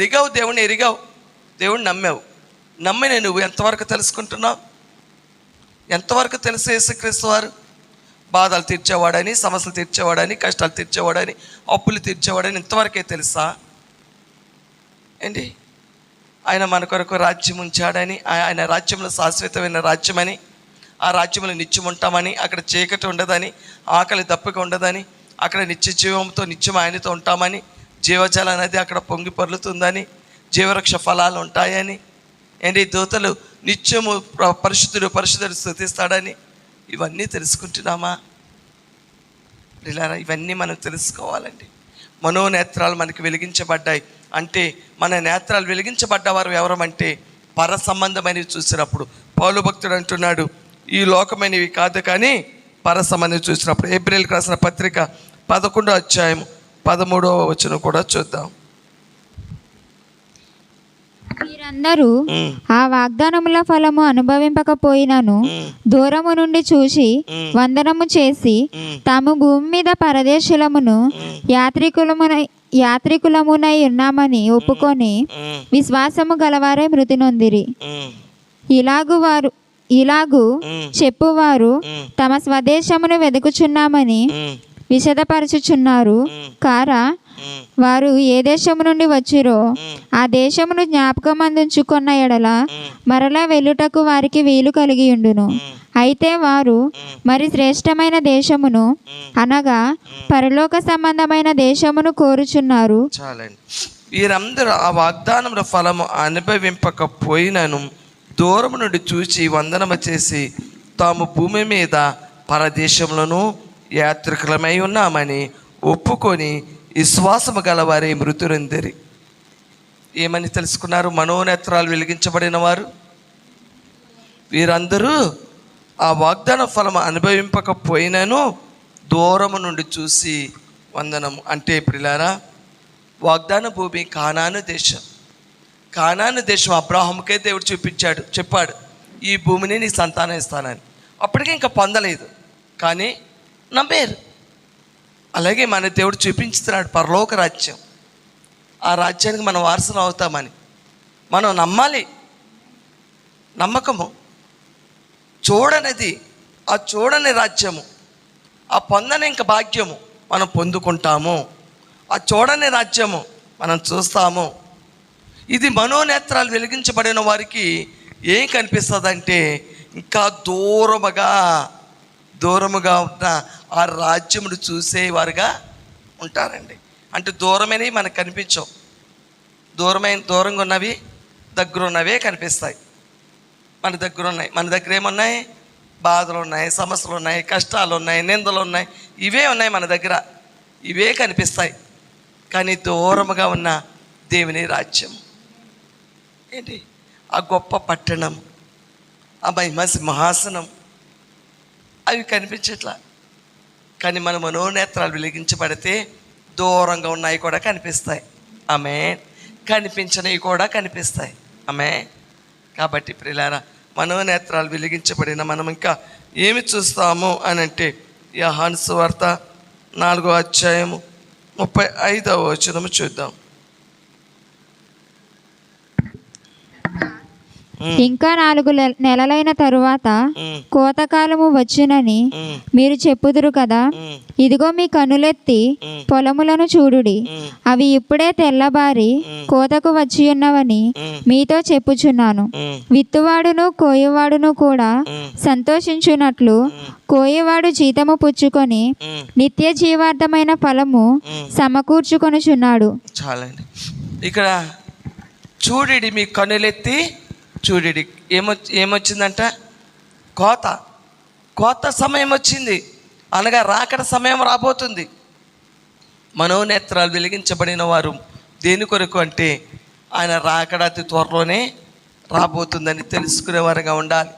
రిగావు, దేవుణ్ణి ఎరిగావు, దేవుణ్ణి నమ్మావు. నమ్మిన నువ్వు ఎంతవరకు తెలుసుకుంటున్నావు? ఎంతవరకు తెలుసు యేసుక్రీస్తు వారు బాధలు తీర్చేవాడని, సమస్యలు తీర్చేవాడని, కష్టాలు తీర్చేవాడని, అప్పులు తీర్చేవాడని ఇంతవరకే తెలుసా ఏంటి? ఆయన మన కొరకు రాజ్యం ఉంచాడని, ఆయన రాజ్యంలో శాశ్వతమైన రాజ్యమని, ఆ రాజ్యంలో నిత్యం ఉంటామని, అక్కడ చీకటి ఉండదని, ఆకలి దప్పిక ఉండదని, అక్కడ నిత్య జీవంతో నిత్యం ఆయనతో ఉంటామని, జీవజల నది అక్కడ పొంగి పొర్లుతుందని, జీవవృక్ష ఫలాలు ఉంటాయని, ఏంటి దూతలు నిత్యము పరిశుద్ధుడు పరిశుద్ధుడు స్తుతిస్తాడని, ఇవన్నీ తెలుసుకుంటున్నామా? ఇలా ఇవన్నీ మనం తెలుసుకోవాలండి. మనోనేత్రాలు మనకి వెలిగించబడ్డాయి అంటే, మన నేత్రాలు వెలిగించబడ్డవారు ఎవరమంటే పర సంబంధమైనవి చూసినప్పుడు. పౌలు భక్తుడు అంటున్నాడు, ఈ లోకమైనవి కాదు కానీ పర సంబంధం చూసినప్పుడు. ఏప్రిల్కి రాసిన పత్రిక 11వ అధ్యాయం 13వ వచనం కూడా చూద్దాం. మీరందరూ ఆ వాగ్దానముల ఫలము అనుభవింపకపోయినను దూరము నుండి చూసి వందనము చేసి తాము భూమి మీద పరదేశులమును యాత్రికులమునై ఉన్నామని ఒప్పుకొని విశ్వాసము గలవారే మృతి నొందిరి. ఇలాగు చెప్పువారు తమ స్వదేశమును వెదుకుచున్నామని విశదపరచుచున్నారు. కారా వారు ఏ దేశము నుండి వచ్చిరో ఆ దేశమును జ్ఞాపకం అందించుకున్న ఎడల మరలా వెళ్ళుటకు వారికి వీలు కలిగి ఉండును. అయితే వారు మరి శ్రేష్టమైన దేశమును అనగా పరలోక సంబంధమైన దేశమును కోరుచున్నారు. చాలండి. వీరందరూ ఆ వాగ్దానముల ఫలము అనుభవింపకపోయినను దూరము నుండి చూచి వందనము చేసి తాము భూమి మీద పరదేశంలోనూ యాత్రికులమై ఉన్నామని ఒప్పుకొని విశ్వాసము గలవారే మృతి నొందిరి. ఏమని తెలుసుకున్నారు? మనోనేత్రాలు వెలిగించబడిన వారు వీరందరూ ఆ వాగ్దాన ఫలము అనుభవింపకపోయినను దూరము నుండి చూసి వందనము. అంటే ప్రియులారా, వాగ్దాన భూమి కానాను దేశం. కానాను దేశం అబ్రాహాముకే దేవుడు చెప్పాడు, ఈ భూమిని నీ సంతానం ఇస్తానని. అప్పటికే ఇంకా పొందలేదు కానీ నమ్మారు. అలాగే మన దేవుడు చూపించుతున్నాడు పరలోక రాజ్యం. ఆ రాజ్యానికి మనం వారసులు అవుతామని మనం నమ్మాలి. నమ్మకము చూడనిది, ఆ చూడని రాజ్యము, ఆ పొందని ఇంక భాగ్యము మనం పొందుకుంటాము. ఆ చూడని రాజ్యము మనం చూస్తాము. ఇది మనోనేత్రాలు వెలిగించబడిన వారికి ఏం కనిపిస్తుందంటే, ఇంకా దూరముగా ఉన్న ఆ రాజ్యమును చూసేవారుగా ఉంటారండి. అంటే దూరమైనవి మనకు కనిపించవు. దూరంగా ఉన్నవి దగ్గర ఉన్నవే కనిపిస్తాయి. మన దగ్గర ఉన్నాయి. మన దగ్గర ఏమున్నాయి? బాధలు ఉన్నాయి, సమస్యలు ఉన్నాయి, కష్టాలు ఉన్నాయి, నిందలు ఉన్నాయి. ఇవే ఉన్నాయి మన దగ్గర, ఇవే కనిపిస్తాయి. కానీ దూరముగా ఉన్న దేవుని రాజ్యం ఏంటి? ఆ గొప్ప పట్టణం, ఆ మహిమ సింహాసనం, అవి కనిపించట్లా. కానీ మన మనోనేత్రాలు వెలిగించబడితే దూరంగా ఉన్నాయి కూడా కనిపిస్తాయి. ఆమె కనిపించనివి కూడా కనిపిస్తాయి. ఆమె కాబట్టి ప్రియులారా, మనోనేత్రాలు వెలిగించబడిన మనం ఇంకా ఏమి చూస్తాము అని అంటే, యోహాను సువార్త 4వ అధ్యాయము 35వ వచనము చూద్దాం. ఇంకా 4 నెలలైన తరువాత కోతకాలము వచ్చునని మీరు చెప్పుదురు కదా. ఇదిగో మీ కన్నులెత్తి పొలములను చూడుడి, అవి ఇప్పుడే తెల్లబారి కోతకు వచ్చి ఉన్నవని మీతో చెప్పుచున్నాను. విత్తువాడును కోయువాడును కూడా సంతోషించున్నట్లు కోయువాడు జీతము పుచ్చుకొని నిత్య జీవార్థమైన ఫలము సమకూర్చుకొనుచున్నాడు. చాలండి. ఇక్కడ చూడుడి, మీ కన్నులెత్తి చూడుడి. ఏమొచ్చిందంట? కోత సమయం వచ్చింది, అనగా రాకడ సమయం రాబోతుంది. మనోనేత్రాలు వెలిగించబడిన వారు దేని కొరకు అంటే, ఆయన రాకడ అతి త్వరలోనే రాబోతుందని తెలుసుకునేవారుగా ఉండాలి.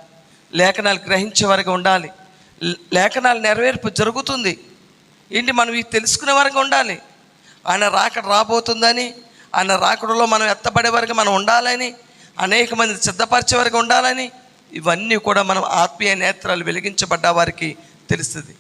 లేఖనాలు గ్రహించేవారుగా ఉండాలి. లేఖనాలు నెరవేర్పు జరుగుతుంది ఏంటి, మనం ఇవి తెలుసుకునేవారుగా ఉండాలి. ఆయన రాకడ రాబోతుందని, ఆయన రాకడలో మనం ఎత్తబడే వరకు మనం ఉండాలని, అనేక మంది సిద్ధపరిచే వరకు ఉండాలని, ఇవన్నీ కూడా మనం ఆత్మీయ నేత్రాలు వెలిగించబడ్డ వారికి తెలుస్తుంది.